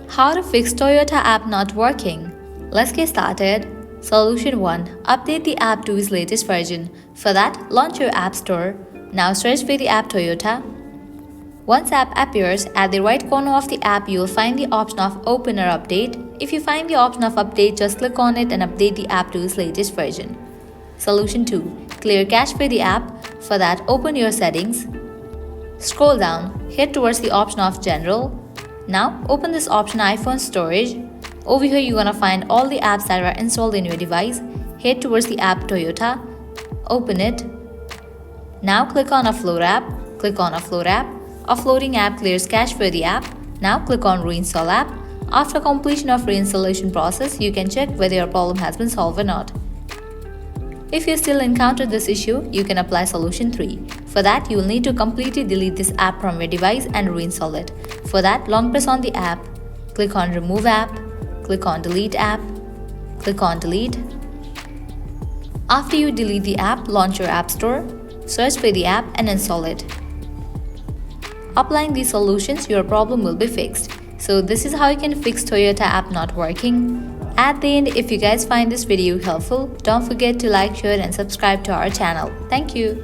How to fix Toyota app not working? Let's get started. Solution 1. Update the app to its latest version. For that, launch your App Store. Now search for the app Toyota. Once app appears, at the right corner of the app you will find the option of Open or Update. If you find the option of Update, just click on it and update the app to its latest version. Solution 2. Clear cache for the app. For that, open your settings. Scroll down, head towards the option of General. Now open this option iPhone Storage. Over here you're gonna find all the apps that are installed in your device. Head towards the app Toyota. Open it. Now click on Offload app. Click on Offload app. Offloading app clears cache for the app. Now click on Reinstall app. After completion of reinstallation process, you can check whether your problem has been solved or not. If you still encounter this issue, you can apply solution 3. For that, you will need to completely delete this app from your device and reinstall it. For that, long press on the app, click on Remove app, click on Delete app, click on Delete. After you delete the app, launch your App Store, search for the app and install it. Applying these solutions, your problem will be fixed. So this is how you can fix Toyota app not working. At the end, if you guys find this video helpful, don't forget to like, share and subscribe to our channel. Thank you.